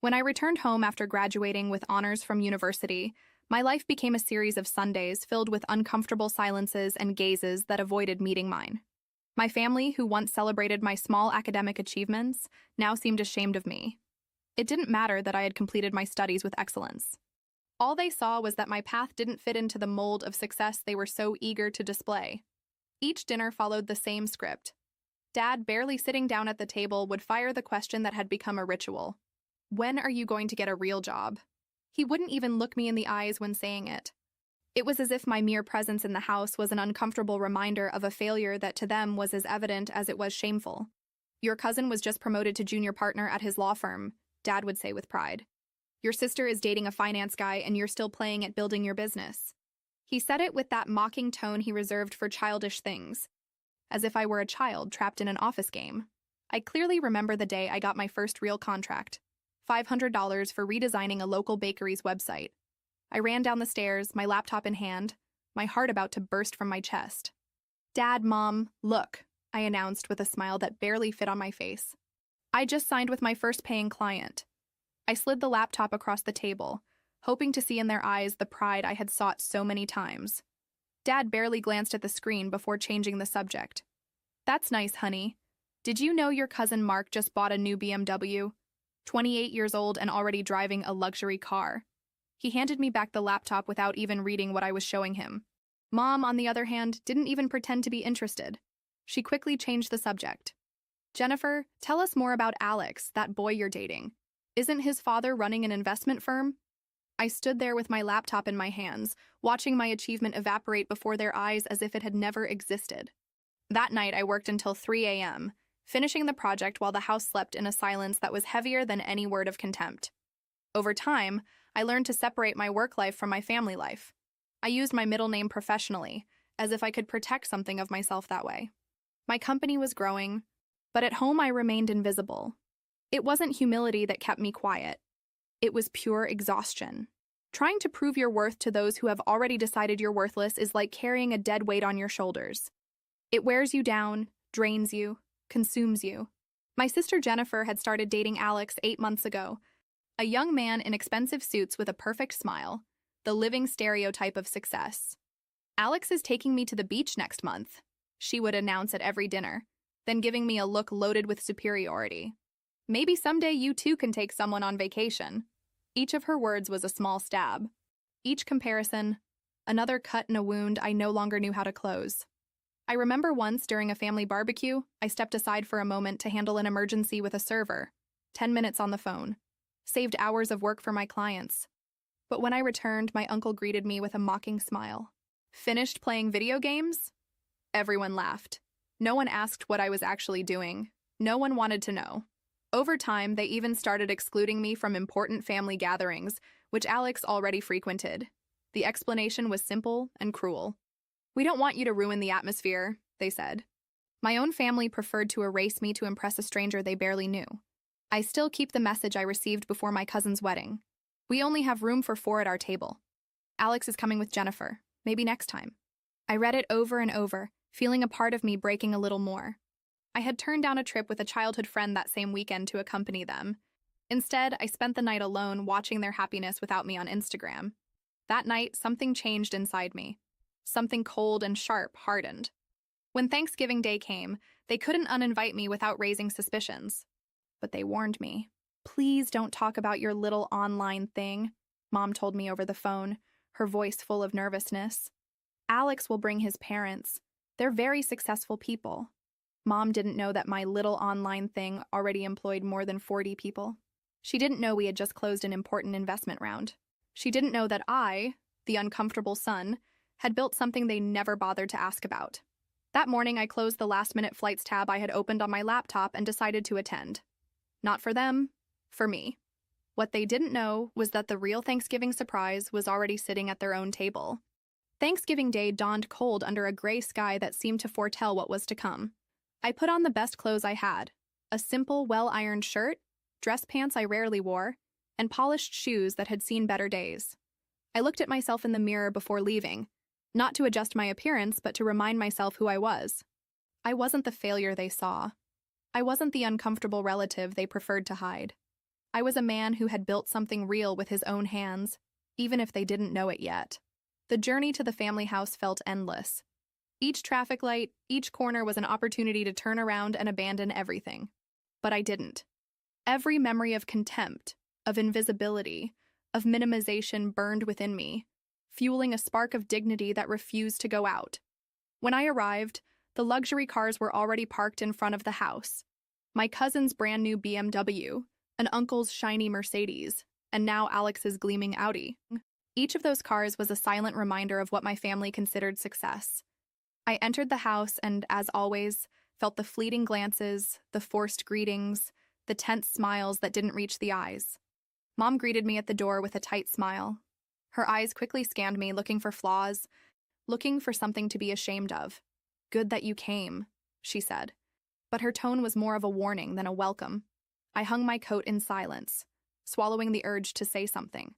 When I returned home after graduating with honors from university, my life became a series of Sundays filled with uncomfortable silences and gazes that avoided meeting mine. My family, who once celebrated my small academic achievements, now seemed ashamed of me. It didn't matter that I had completed my studies with excellence. All they saw was that my path didn't fit into the mold of success they were so eager to display. Each dinner followed the same script. Dad, barely sitting down at the table, would fire the question that had become a ritual. When are you going to get a real job? He wouldn't even look me in the eyes when saying it. It was as if my mere presence in the house was an uncomfortable reminder of a failure that to them was as evident as it was shameful. Your cousin was just promoted to junior partner at his law firm, Dad would say with pride. Your sister is dating a finance guy and you're still playing at building your business. He said it with that mocking tone he reserved for childish things, as if I were a child trapped in an office game. I clearly remember the day I got my first real contract, $500 for redesigning a local bakery's website. I ran down the stairs, my laptop in hand, my heart about to burst from my chest. Dad, Mom, look, I announced with a smile that barely fit on my face. I just signed with my first paying client. I slid the laptop across the table, hoping to see in their eyes the pride I had sought so many times. Dad barely glanced at the screen before changing the subject. That's nice, honey. Did you know your cousin Mark just bought a new BMW? 28 years old and already driving a luxury car. He handed me back the laptop without even reading what I was showing him. Mom, on the other hand, didn't even pretend to be interested. She quickly changed the subject. Jennifer, tell us more about Alex, that boy you're dating. Isn't his father running an investment firm? I stood there with my laptop in my hands, watching my achievement evaporate before their eyes as if it had never existed. That night, I worked until 3 a.m., finishing the project while the house slept in a silence that was heavier than any word of contempt. Over time, I learned to separate my work life from my family life. I used my middle name professionally, as if I could protect something of myself that way. My company was growing, but at home I remained invisible. It wasn't humility that kept me quiet. It was pure exhaustion. Trying to prove your worth to those who have already decided you're worthless is like carrying a dead weight on your shoulders. It wears you down, drains you, consumes you. My sister Jennifer had started dating Alex 8 months ago, a young man in expensive suits with a perfect smile, the living stereotype of success. Alex is taking me to the beach next month, she would announce at every dinner, then giving me a look loaded with superiority. Maybe someday you too can take someone on vacation. Each of her words was a small stab. Each comparison, another cut in a wound I no longer knew how to close. I remember once during a family barbecue, I stepped aside for a moment to handle an emergency with a server. 10 minutes on the phone. Saved hours of work for my clients. But when I returned, my uncle greeted me with a mocking smile. Finished playing video games? Everyone laughed. No one asked what I was actually doing. No one wanted to know. Over time, they even started excluding me from important family gatherings, which Alex already frequented. The explanation was simple and cruel. We don't want you to ruin the atmosphere, they said. My own family preferred to erase me to impress a stranger they barely knew. I still keep the message I received before my cousin's wedding. We only have room for 4 at our table. Alex is coming with Jennifer, maybe next time. I read it over and over, feeling a part of me breaking a little more. I had turned down a trip with a childhood friend that same weekend to accompany them. Instead, I spent the night alone watching their happiness without me on Instagram. That night, something changed inside me. Something cold and sharp hardened. When Thanksgiving Day came, they couldn't uninvite me without raising suspicions. But they warned me. Please don't talk about your little online thing, Mom told me over the phone, her voice full of nervousness. Alex will bring his parents. They're very successful people. Mom didn't know that my little online thing already employed more than 40 people. She didn't know we had just closed an important investment round. She didn't know that I, the uncomfortable son, had built something they never bothered to ask about. That morning, I closed the last-minute flights tab I had opened on my laptop and decided to attend. Not for them, for me. What they didn't know was that the real Thanksgiving surprise was already sitting at their own table. Thanksgiving Day dawned cold under a gray sky that seemed to foretell what was to come. I put on the best clothes I had, a simple, well-ironed shirt, dress pants I rarely wore, and polished shoes that had seen better days. I looked at myself in the mirror before leaving, not to adjust my appearance, but to remind myself who I was. I wasn't the failure they saw. I wasn't the uncomfortable relative they preferred to hide. I was a man who had built something real with his own hands, even if they didn't know it yet. The journey to the family house felt endless. Each traffic light, each corner was an opportunity to turn around and abandon everything. But I didn't. Every memory of contempt, of invisibility, of minimization burned within me, fueling a spark of dignity that refused to go out. When I arrived, the luxury cars were already parked in front of the house. My cousin's brand new BMW, an uncle's shiny Mercedes, and now Alex's gleaming Audi. Each of those cars was a silent reminder of what my family considered success. I entered the house and, as always, felt the fleeting glances, the forced greetings, the tense smiles that didn't reach the eyes. Mom greeted me at the door with a tight smile. Her eyes quickly scanned me, looking for flaws, looking for something to be ashamed of. "Good that you came," she said. But her tone was more of a warning than a welcome. I hung my coat in silence, swallowing the urge to say something.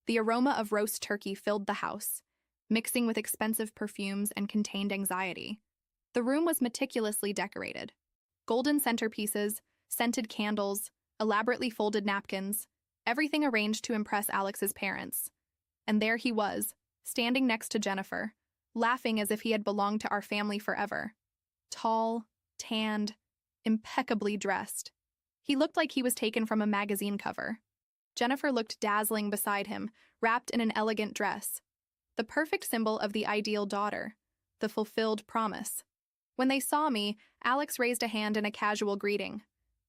The aroma of roast turkey filled the house, mixing with expensive perfumes and contained anxiety. The room was meticulously decorated. Golden centerpieces, scented candles, elaborately folded napkins, everything arranged to impress Alex's parents. And there he was, standing next to Jennifer, laughing as if he had belonged to our family forever. Tall, tanned, impeccably dressed. He looked like he was taken from a magazine cover. Jennifer looked dazzling beside him, wrapped in an elegant dress. The perfect symbol of the ideal daughter, the fulfilled promise. When they saw me, Alex raised a hand in a casual greeting.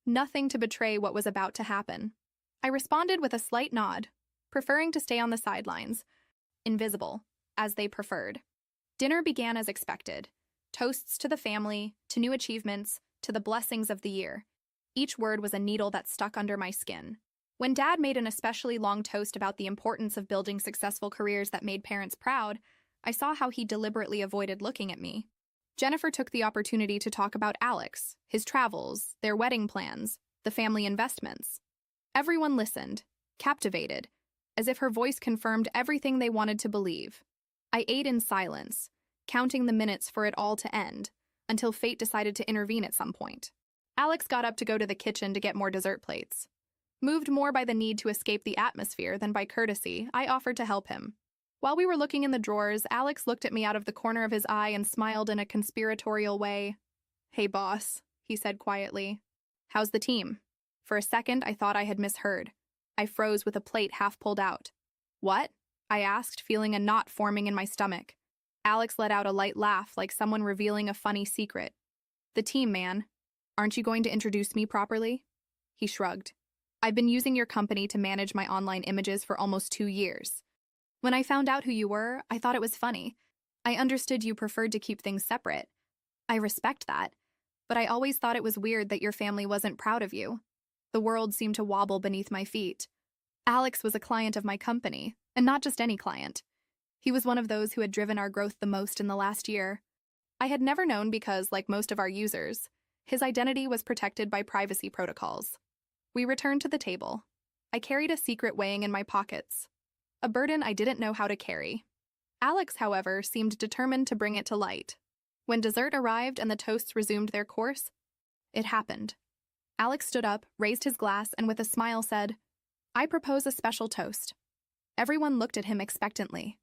Nothing to betray what was about to happen. I responded with a slight nod, preferring to stay on the sidelines, invisible, as they preferred. Dinner began as expected. Toasts to the family, to new achievements, to the blessings of the year. Each word was a needle that stuck under my skin. When Dad made an especially long toast about the importance of building successful careers that made parents proud, I saw how he deliberately avoided looking at me. Jennifer took the opportunity to talk about Alex, his travels, their wedding plans, the family investments. Everyone listened, captivated, as if her voice confirmed everything they wanted to believe. I ate in silence, counting the minutes for it all to end, until fate decided to intervene at some point. Alex got up to go to the kitchen to get more dessert plates. Moved more by the need to escape the atmosphere than by courtesy, I offered to help him. While we were looking in the drawers, Alex looked at me out of the corner of his eye and smiled in a conspiratorial way. "Hey, boss," he said quietly. "How's the team?" For a second, I thought I had misheard. I froze with a plate half pulled out. "What?" I asked, feeling a knot forming in my stomach. Alex let out a light laugh, like someone revealing a funny secret. "The team, man. Aren't you going to introduce me properly?" He shrugged. "I've been using your company to manage my online images for almost 2 years. When I found out who you were, I thought it was funny. I understood you preferred to keep things separate. I respect that, but I always thought it was weird that your family wasn't proud of you." The world seemed to wobble beneath my feet. Alex was a client of my company, and not just any client. He was one of those who had driven our growth the most in the last year. I had never known because, like most of our users, his identity was protected by privacy protocols. We returned to the table. I carried a secret weighing in my pockets, a burden I didn't know how to carry. Alex, however, seemed determined to bring it to light. When dessert arrived and the toasts resumed their course, it happened. Alex stood up, raised his glass, and with a smile said, "I propose a special toast." Everyone looked at him expectantly.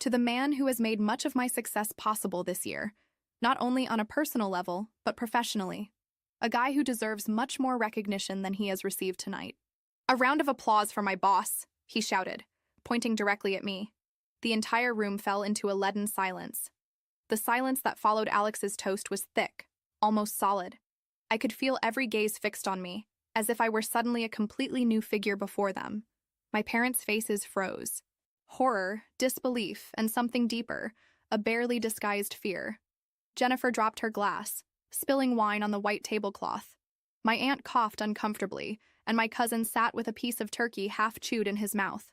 "To the man who has made much of my success possible this year, not only on a personal level, but professionally. A guy who deserves much more recognition than he has received tonight." "A round of applause for my boss," he shouted, pointing directly at me. The entire room fell into a leaden silence. The silence that followed Alex's toast was thick, almost solid. I could feel every gaze fixed on me, as if I were suddenly a completely new figure before them. My parents' faces froze. Horror, disbelief, and something deeper, a barely disguised fear. Jennifer dropped her glass, spilling wine on the white tablecloth. My aunt coughed uncomfortably, and my cousin sat with a piece of turkey half chewed in his mouth.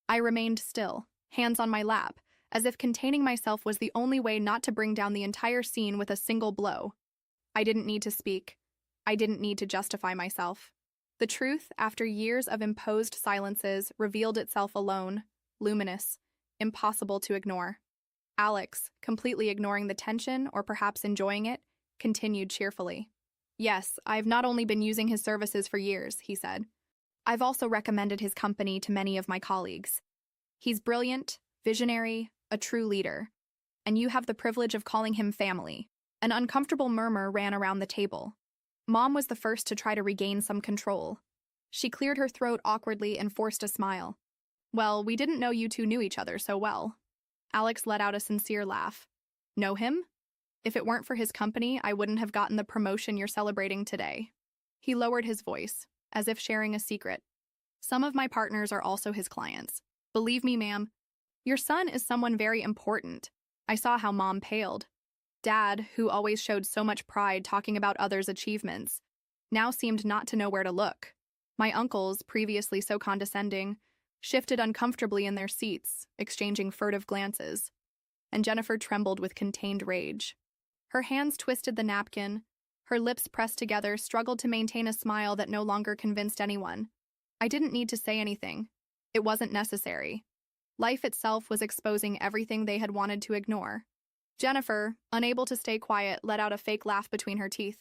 I remained still, hands on my lap, as if containing myself was the only way not to bring down the entire scene with a single blow. I didn't need to speak. I didn't need to justify myself. The truth, after years of imposed silences, revealed itself alone, luminous, impossible to ignore. Alex, completely ignoring the tension or perhaps enjoying it, continued cheerfully. "Yes, I've not only been using his services for years," he said, I've also recommended his company to many of my colleagues. He's brilliant, visionary, a true leader, and you have the privilege of calling him family. An uncomfortable murmur ran around the table. Mom was the first to try to regain some control. She cleared her throat awkwardly and forced a smile. Well, we didn't know you two knew each other so well. Alex let out a sincere laugh. Know him? If it weren't for his company, I wouldn't have gotten the promotion you're celebrating today. He lowered his voice, as if sharing a secret. Some of my partners are also his clients. Believe me, ma'am, your son is someone very important. I saw how Mom paled. Dad, who always showed so much pride talking about others' achievements, now seemed not to know where to look. My uncles, previously so condescending, shifted uncomfortably in their seats, exchanging furtive glances, and Jennifer trembled with contained rage. Her hands twisted the napkin, her lips pressed together, struggled to maintain a smile that no longer convinced anyone. I didn't need to say anything. It wasn't necessary. Life itself was exposing everything they had wanted to ignore. Jennifer, unable to stay quiet, let out a fake laugh between her teeth.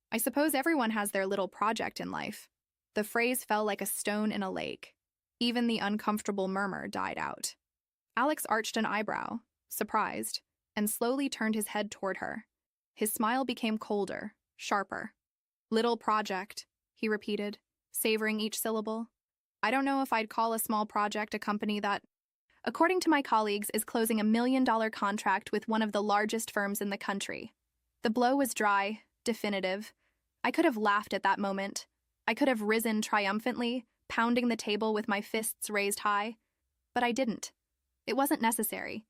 I suppose everyone has their little project in life. The phrase fell like a stone in a lake. Even the uncomfortable murmur died out. Alex arched an eyebrow, surprised, and slowly turned his head toward her. His smile became colder, sharper. Little project, he repeated, savoring each syllable. I don't know if I'd call a small project a company that, according to my colleagues, is closing a $1 million contract with one of the largest firms in the country. The blow was dry, definitive. I could have laughed at that moment. I could have risen triumphantly, pounding the table with my fists raised high. But I didn't. It wasn't necessary.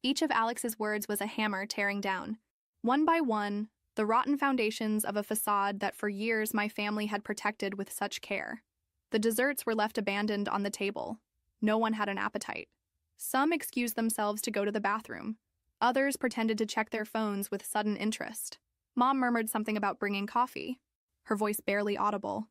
Each of Alex's words was a hammer tearing down, one by one, the rotten foundations of a facade that for years my family had protected with such care. The desserts were left abandoned on the table. No one had an appetite. Some excused themselves to go to the bathroom. Others pretended to check their phones with sudden interest. Mom murmured something about bringing coffee, her voice barely audible.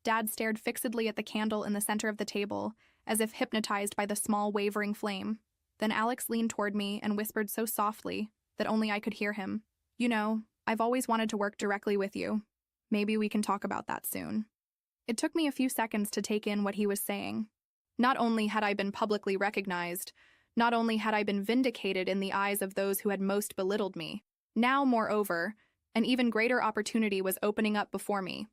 Dad stared fixedly at the candle in the center of the table, as if hypnotized by the small, wavering flame. Then Alex leaned toward me and whispered so softly that only I could hear him. You know, I've always wanted to work directly with you. Maybe we can talk about that soon. It took me a few seconds to take in what he was saying. Not only had I been publicly recognized, not only had I been vindicated in the eyes of those who had most belittled me, now, moreover, an even greater opportunity was opening up before me.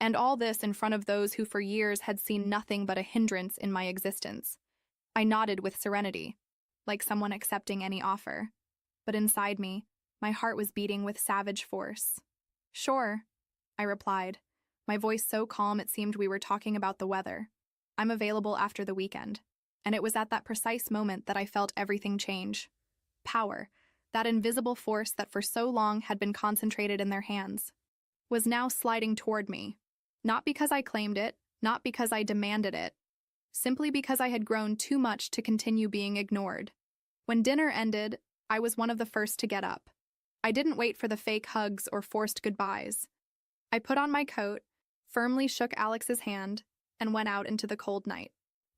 And all this in front of those who for years had seen nothing but a hindrance in my existence. I nodded with serenity, like someone accepting any offer. But inside me, my heart was beating with savage force. Sure, I replied, my voice so calm it seemed we were talking about the weather. I'm available after the weekend. And it was at that precise moment that I felt everything change. Power, that invisible force that for so long had been concentrated in their hands, was now sliding toward me. Not because I claimed it, not because I demanded it, simply because I had grown too much to continue being ignored. When dinner ended, I was one of the first to get up. I didn't wait for the fake hugs or forced goodbyes. I put on my coat, firmly shook Alex's hand, and went out into the cold night.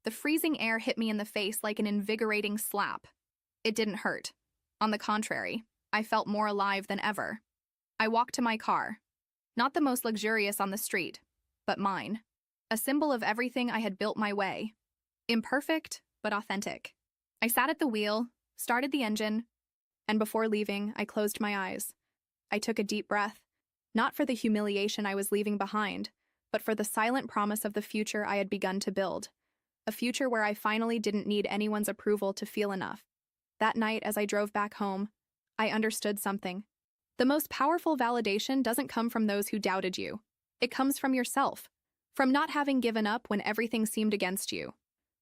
The freezing air hit me in the face like an invigorating slap. It didn't hurt. On the contrary, I felt more alive than ever. I walked to my car. Not the most luxurious on the street, but mine. A symbol of everything I had built my way. Imperfect, but authentic. I sat at the wheel, started the engine, and before leaving, I closed my eyes. I took a deep breath, not for the humiliation I was leaving behind, but for the silent promise of the future I had begun to build. A future where I finally didn't need anyone's approval to feel enough. That night, as I drove back home, I understood something. The most powerful validation doesn't come from those who doubted you. It comes from yourself. From not having given up when everything seemed against you.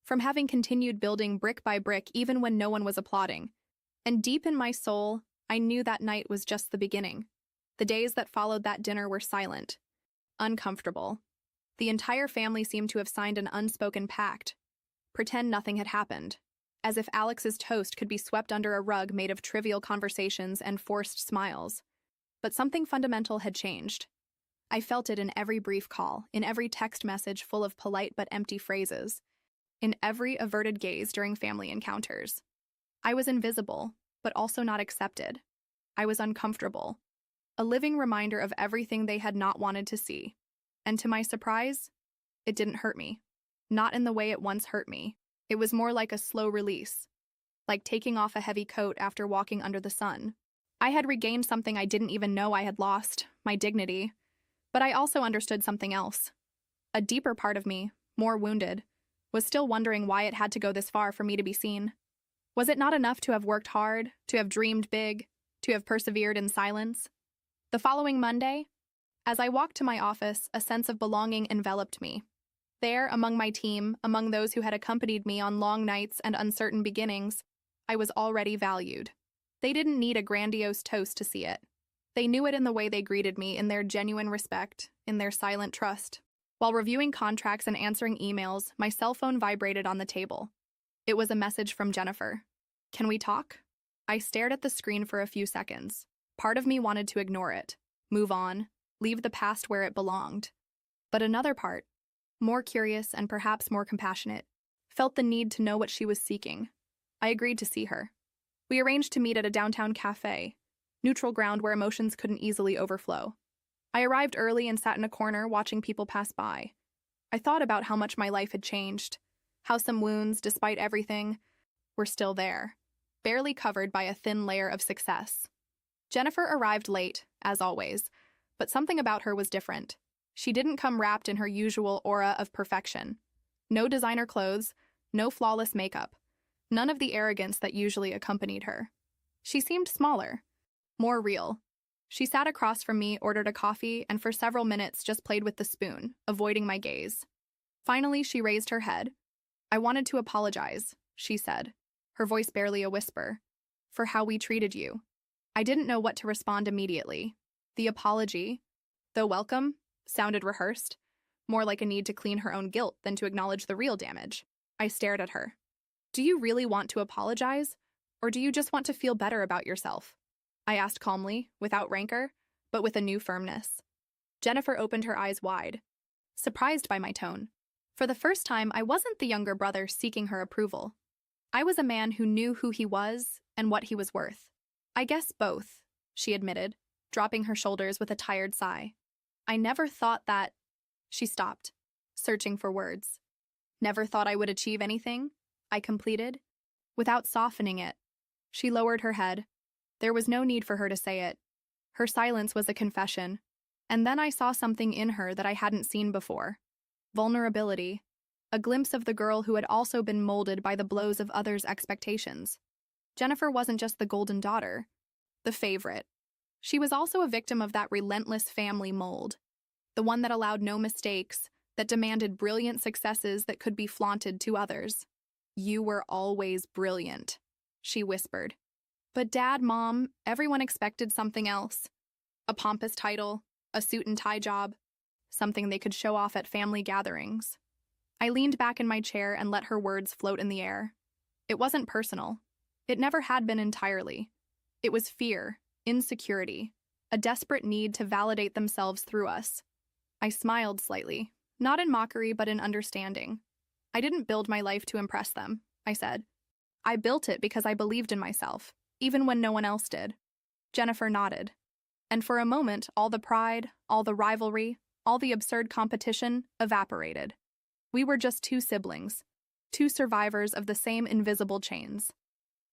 From having continued building brick by brick even when no one was applauding. And deep in my soul, I knew that night was just the beginning. The days that followed that dinner were silent. Uncomfortable. The entire family seemed to have signed an unspoken pact. Pretend nothing had happened. As if Alex's toast could be swept under a rug made of trivial conversations and forced smiles. But something fundamental had changed. I felt it in every brief call, in every text message full of polite but empty phrases, in every averted gaze during family encounters. I was invisible, but also not accepted. I was uncomfortable. A living reminder of everything they had not wanted to see. And to my surprise, it didn't hurt me. not in the way it once hurt me. It was more like a slow release, like taking off a heavy coat after walking under the sun. I had regained something I didn't even know I had lost, my dignity. But I also understood something else. A deeper part of me, more wounded, was still wondering why it had to go this far for me to be seen. Was it not enough to have worked hard, to have dreamed big, to have persevered in silence? The following Monday, as I walked to my office, a sense of belonging enveloped me. There, among my team, among those who had accompanied me on long nights and uncertain beginnings, I was already valued. They didn't need a grandiose toast to see it. They knew it in the way they greeted me, in their genuine respect, in their silent trust. While reviewing contracts and answering emails, my cell phone vibrated on the table. It was a message from Jennifer. "Can we talk?" I stared at the screen for a few seconds. Part of me wanted to ignore it, move on, leave the past where it belonged. But another part, more curious and perhaps more compassionate, felt the need to know what she was seeking. I agreed to see her. We arranged to meet at a downtown cafe, neutral ground where emotions couldn't easily overflow. I arrived early and sat in a corner watching people pass by. I thought about how much my life had changed, how some wounds, despite everything, were still there, barely covered by a thin layer of success. Jennifer arrived late, as always, but something about her was different. She didn't come wrapped in her usual aura of perfection. No designer clothes, no flawless makeup, none of the arrogance that usually accompanied her. She seemed smaller, more real. She sat across from me, ordered a coffee, and for several minutes just played with the spoon, avoiding my gaze. Finally, she raised her head. "I wanted to apologize," she said, her voice barely a whisper, "for how we treated you." I didn't know what to respond immediately. The apology, though welcome, sounded rehearsed, more like a need to clean her own guilt than to acknowledge the real damage. I stared at her. "Do you really want to apologize, or do you just want to feel better about yourself?" I asked calmly, without rancor, but with a new firmness. Jennifer opened her eyes wide, surprised by my tone. For the first time, I wasn't the younger brother seeking her approval. I was a man who knew who he was and what he was worth. "I guess both," she admitted, dropping her shoulders with a tired sigh. "I never thought that—" She stopped, searching for words. "Never thought I would achieve anything?" I completed. Without softening it, she lowered her head. There was no need for her to say it. Her silence was a confession. And then I saw something in her that I hadn't seen before. Vulnerability. A glimpse of the girl who had also been molded by the blows of others' expectations. Jennifer wasn't just the golden daughter, the favorite. She was also a victim of that relentless family mold. The one that allowed no mistakes, that demanded brilliant successes that could be flaunted to others. "You were always brilliant," she whispered. But Dad, Mom, everyone expected something else. A pompous title, a suit and tie job, something they could show off at family gatherings. I leaned back in my chair and let her words float in the air. It wasn't personal. It never had been entirely. It was fear, insecurity, a desperate need to validate themselves through us. I smiled slightly, not in mockery but in understanding. "I didn't build my life to impress them," I said. "I built it because I believed in myself, even when no one else did." Jennifer nodded. And for a moment, all the pride, all the rivalry, all the absurd competition evaporated. We were just two siblings, two survivors of the same invisible chains.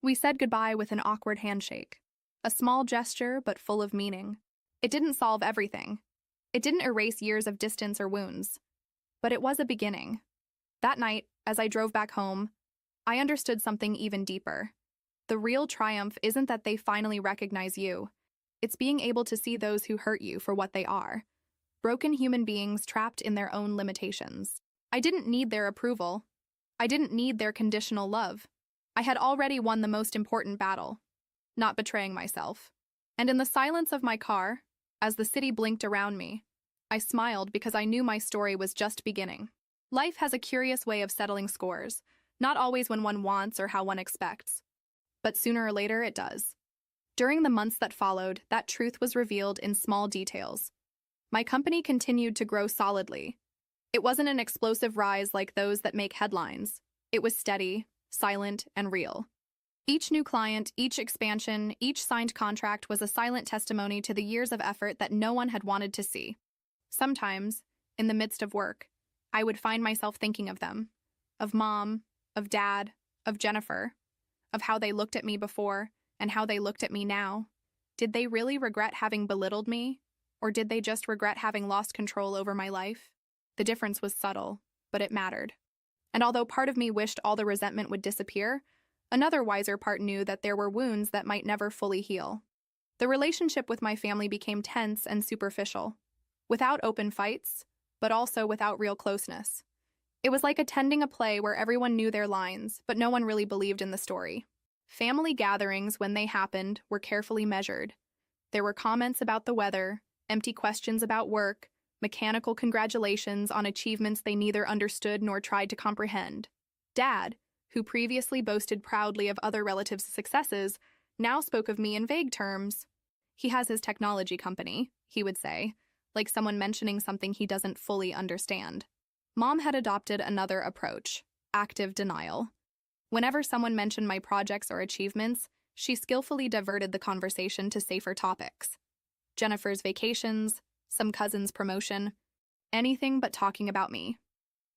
We said goodbye with an awkward handshake. A small gesture, but full of meaning. It didn't solve everything. It didn't erase years of distance or wounds. But it was a beginning. That night, as I drove back home, I understood something even deeper. The real triumph isn't that they finally recognize you. It's being able to see those who hurt you for what they are. Broken human beings trapped in their own limitations. I didn't need their approval. I didn't need their conditional love. I had already won the most important battle, not betraying myself. And in the silence of my car, as the city blinked around me, I smiled because I knew my story was just beginning. Life has a curious way of settling scores, not always when one wants or how one expects. But sooner or later it does. During the months that followed, that truth was revealed in small details. My company continued to grow solidly. It wasn't an explosive rise like those that make headlines. It was steady, silent, and real. Each new client, each expansion, each signed contract was a silent testimony to the years of effort that no one had wanted to see. Sometimes, in the midst of work, I would find myself thinking of them, of Mom, of Dad, of Jennifer, of how they looked at me before and how they looked at me now. Did they really regret having belittled me, or did they just regret having lost control over my life? The difference was subtle, but it mattered. And although part of me wished all the resentment would disappear, another wiser part knew that there were wounds that might never fully heal. The relationship with my family became tense and superficial, without open fights, but also without real closeness. It was like attending a play where everyone knew their lines, but no one really believed in the story. Family gatherings, when they happened, were carefully measured. There were comments about the weather, empty questions about work, mechanical congratulations on achievements they neither understood nor tried to comprehend. Dad, who previously boasted proudly of other relatives' successes, now spoke of me in vague terms. He has his technology company, he would say, like someone mentioning something he doesn't fully understand. Mom had adopted another approach, active denial. Whenever someone mentioned my projects or achievements, she skillfully diverted the conversation to safer topics. Jennifer's vacations, some cousin's promotion, anything but talking about me.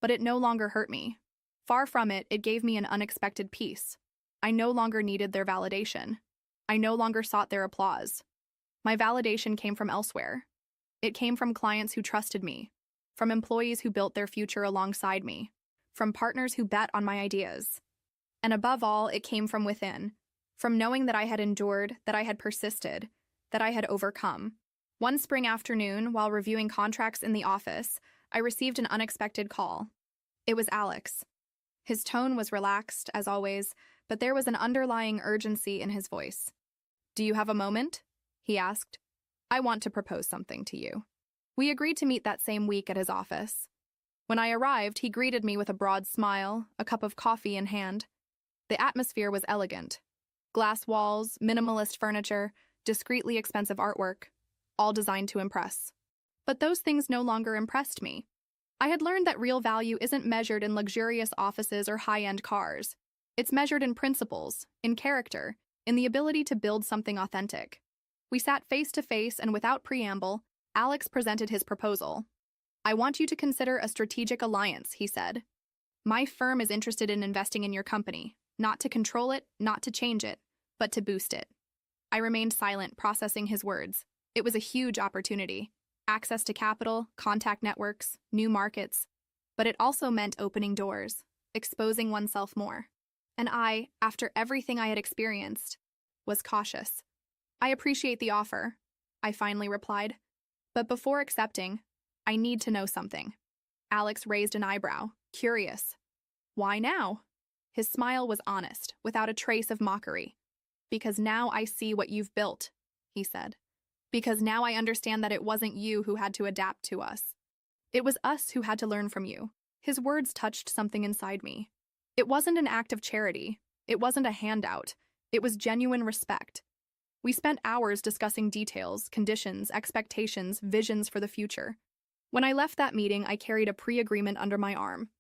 But it no longer hurt me. Far from it, it gave me an unexpected peace. I no longer needed their validation. I no longer sought their applause. My validation came from elsewhere. It came from clients who trusted me, from employees who built their future alongside me, from partners who bet on my ideas. And above all, it came from within, from knowing that I had endured, that I had persisted, that I had overcome. One spring afternoon, while reviewing contracts in the office, I received an unexpected call. It was Alex. His tone was relaxed, as always, but there was an underlying urgency in his voice. "Do you have a moment?" he asked. "I want to propose something to you." We agreed to meet that same week at his office. When I arrived, he greeted me with a broad smile, a cup of coffee in hand. The atmosphere was elegant. Glass walls, minimalist furniture, discreetly expensive artwork, all designed to impress. But those things no longer impressed me. I had learned that real value isn't measured in luxurious offices or high-end cars. It's measured in principles, in character, in the ability to build something authentic. We sat face to face, and without preamble, Alex presented his proposal. "I want you to consider a strategic alliance," he said. "My firm is interested in investing in your company, not to control it, not to change it, but to boost it." I remained silent, processing his words. It was a huge opportunity. Access to capital, contact networks, new markets. But it also meant opening doors, exposing oneself more. And I, after everything I had experienced, was cautious. "I appreciate the offer," I finally replied. "But before accepting, I need to know something." Alex raised an eyebrow, curious. "Why now?" His smile was honest, without a trace of mockery. "Because now I see what you've built," he said. "Because now I understand that it wasn't you who had to adapt to us. It was us who had to learn from you." His words touched something inside me. It wasn't an act of charity. It wasn't a handout. It was genuine respect. We spent hours discussing details, conditions, expectations, visions for the future. When I left that meeting, I carried a pre-agreement under my arm.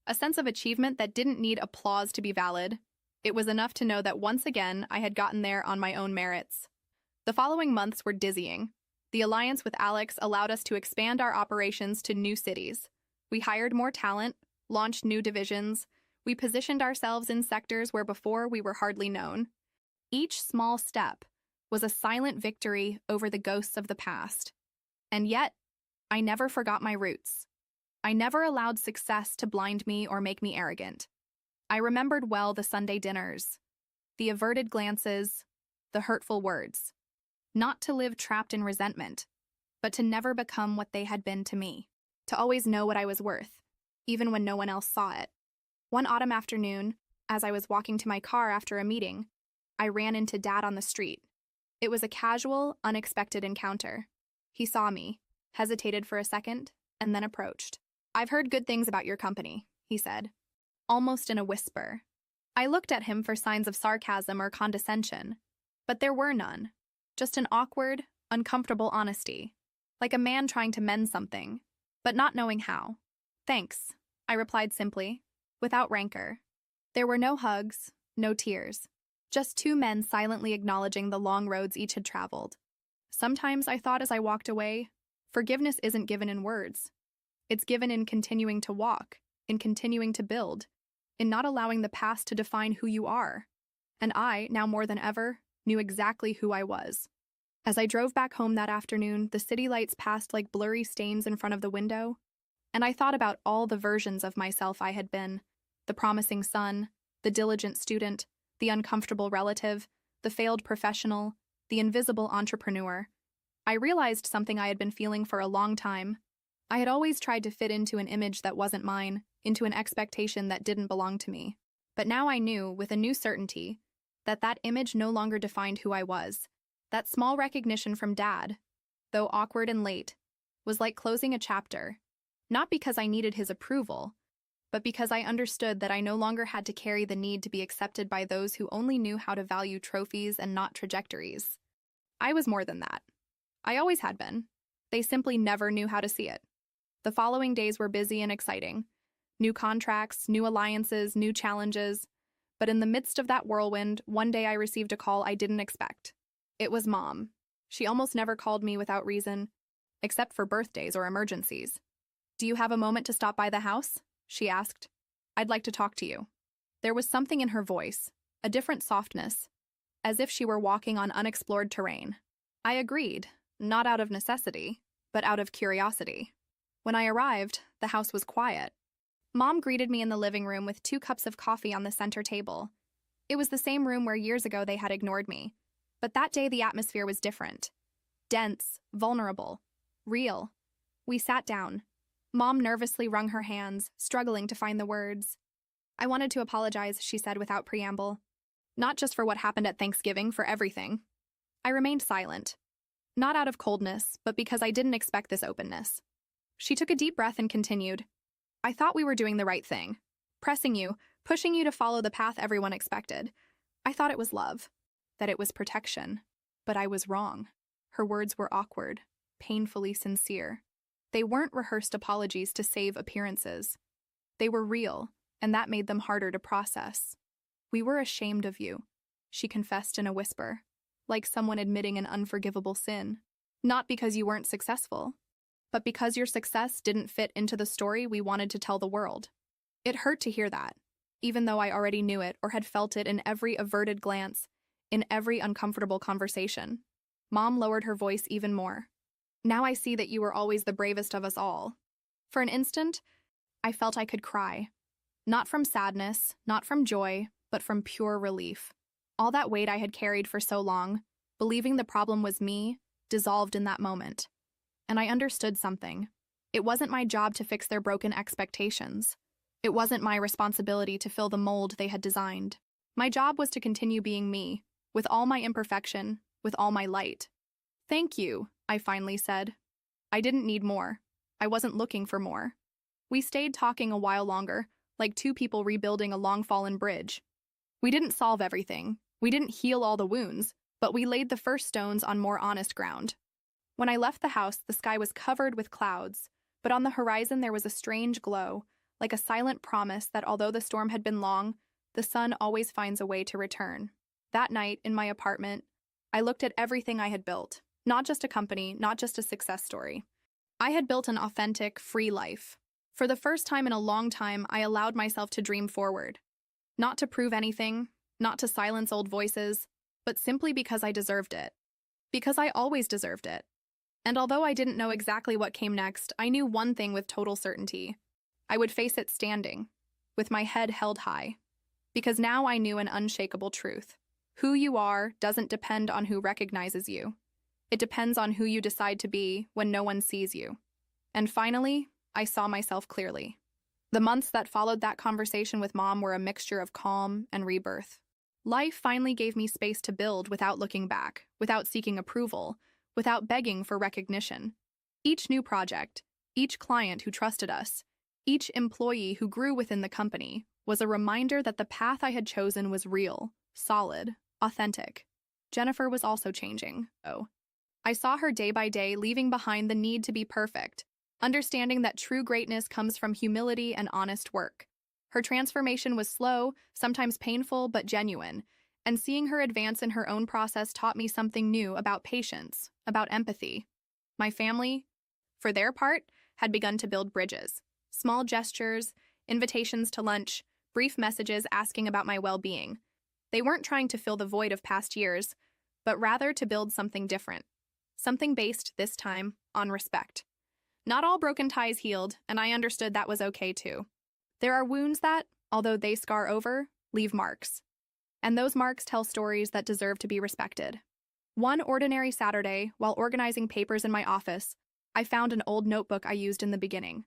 A sense of achievement that didn't need applause to be valid. It was enough to know that once again, I had gotten there on my own merits. The following months were dizzying. The alliance with Alex allowed us to expand our operations to new cities. We hired more talent, launched new divisions. We positioned ourselves in sectors where before we were hardly known. Each small step was a silent victory over the ghosts of the past. And yet, I never forgot my roots. I never allowed success to blind me or make me arrogant. I remembered well the Sunday dinners, the averted glances, the hurtful words. Not to live trapped in resentment, but to never become what they had been to me. To always know what I was worth, even when no one else saw it. One autumn afternoon, as I was walking to my car after a meeting, I ran into Dad on the street. It was a casual, unexpected encounter. He saw me, hesitated for a second, and then approached. "I've heard good things about your company," he said, almost in a whisper. I looked at him for signs of sarcasm or condescension, but there were none. Just an awkward, uncomfortable honesty, like a man trying to mend something, but not knowing how. "Thanks," I replied simply, without rancor. There were no hugs, no tears. Just two men silently acknowledging the long roads each had traveled. Sometimes I thought as I walked away, forgiveness isn't given in words. It's given in continuing to walk, in continuing to build, in not allowing the past to define who you are. And I, now more than ever, knew exactly who I was. As I drove back home that afternoon, the city lights passed like blurry stains in front of the window, and I thought about all the versions of myself I had been: the promising son, the diligent student, the uncomfortable relative, the failed professional, the invisible entrepreneur. I realized something I had been feeling for a long time. I had always tried to fit into an image that wasn't mine, into an expectation that didn't belong to me. But now I knew, with a new certainty, that that image no longer defined who I was. That small recognition from Dad, though awkward and late, was like closing a chapter, not because I needed his approval, but because I understood that I no longer had to carry the need to be accepted by those who only knew how to value trophies and not trajectories. I was more than that. I always had been. They simply never knew how to see it. The following days were busy and exciting. New contracts, new alliances, new challenges. But in the midst of that whirlwind, one day I received a call I didn't expect. It was Mom. She almost never called me without reason, except for birthdays or emergencies. "Do you have a moment to stop by the house?" she asked. "I'd like to talk to you." There was something in her voice, a different softness, as if she were walking on unexplored terrain. I agreed, not out of necessity, but out of curiosity. When I arrived, the house was quiet. Mom greeted me in the living room with 2 cups of coffee on the center table. It was the same room where years ago they had ignored me. But that day the atmosphere was different. Dense, vulnerable, real. We sat down. Mom nervously wrung her hands, struggling to find the words. "I wanted to apologize," she said without preamble. "Not just for what happened at Thanksgiving, for everything." I remained silent. Not out of coldness, but because I didn't expect this openness. She took a deep breath and continued. "I thought we were doing the right thing. Pressing you, pushing you to follow the path everyone expected. I thought it was love, that it was protection. But I was wrong." Her words were awkward, painfully sincere. They weren't rehearsed apologies to save appearances. They were real, and that made them harder to process. "We were ashamed of you," she confessed in a whisper, like someone admitting an unforgivable sin. "Not because you weren't successful, but because your success didn't fit into the story we wanted to tell the world." It hurt to hear that, even though I already knew it or had felt it in every averted glance, in every uncomfortable conversation. Mom lowered her voice even more. "Now I see that you were always the bravest of us all." For an instant, I felt I could cry. Not from sadness, not from joy, but from pure relief. All that weight I had carried for so long, believing the problem was me, dissolved in that moment. And I understood something. It wasn't my job to fix their broken expectations. It wasn't my responsibility to fill the mold they had designed. My job was to continue being me, with all my imperfection, with all my light. "Thank you," I finally said. I didn't need more. I wasn't looking for more. We stayed talking a while longer, like 2 people rebuilding a long-fallen bridge. We didn't solve everything. We didn't heal all the wounds, but we laid the first stones on more honest ground. When I left the house, the sky was covered with clouds, but on the horizon there was a strange glow, like a silent promise that although the storm had been long, the sun always finds a way to return. That night, in my apartment, I looked at everything I had built. Not just a company, not just a success story. I had built an authentic, free life. For the first time in a long time, I allowed myself to dream forward. Not to prove anything, not to silence old voices, but simply because I deserved it. Because I always deserved it. And although I didn't know exactly what came next, I knew one thing with total certainty. I would face it standing, with my head held high. Because now I knew an unshakable truth. Who you are doesn't depend on who recognizes you. It depends on who you decide to be when no one sees you. And finally, I saw myself clearly. The months that followed that conversation with Mom were a mixture of calm and rebirth. Life finally gave me space to build without looking back, without seeking approval, without begging for recognition. Each new project, each client who trusted us, each employee who grew within the company was a reminder that the path I had chosen was real, solid, authentic. Jennifer was also changing, though. I saw her day by day leaving behind the need to be perfect, understanding that true greatness comes from humility and honest work. Her transformation was slow, sometimes painful, but genuine, and seeing her advance in her own process taught me something new about patience, about empathy. My family, for their part, had begun to build bridges. Small gestures, invitations to lunch, brief messages asking about my well-being. They weren't trying to fill the void of past years, but rather to build something different. Something based, this time, on respect. Not all broken ties healed, and I understood that was okay too. There are wounds that, although they scar over, leave marks. And those marks tell stories that deserve to be respected. One ordinary Saturday, while organizing papers in my office, I found an old notebook I used in the beginning.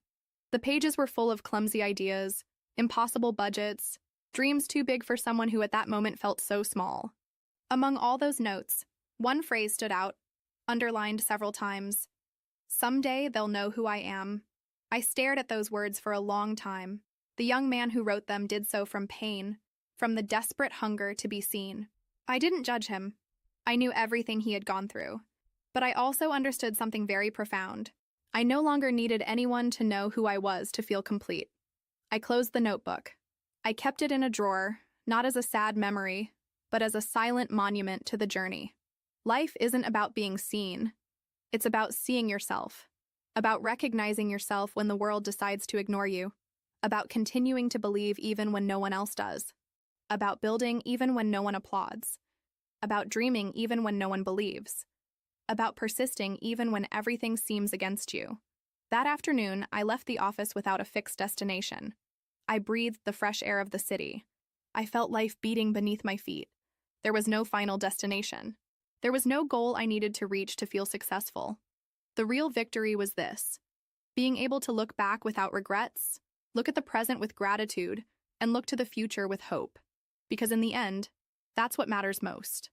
The pages were full of clumsy ideas, impossible budgets, dreams too big for someone who at that moment felt so small. Among all those notes, one phrase stood out, underlined several times. Someday they'll know who I am. I stared at those words for a long time. The young man who wrote them did so from pain, from the desperate hunger to be seen. I didn't judge him. I knew everything he had gone through. But I also understood something very profound. I no longer needed anyone to know who I was to feel complete. I closed the notebook. I kept it in a drawer, not as a sad memory, but as a silent monument to the journey. Life isn't about being seen. It's about seeing yourself, about recognizing yourself when the world decides to ignore you, about continuing to believe even when no one else does, about building even when no one applauds, about dreaming even when no one believes, about persisting even when everything seems against you. That afternoon, I left the office without a fixed destination. I breathed the fresh air of the city. I felt life beating beneath my feet. There was no final destination. There was no goal I needed to reach to feel successful. The real victory was this: being able to look back without regrets, look at the present with gratitude, and look to the future with hope. Because in the end, that's what matters most.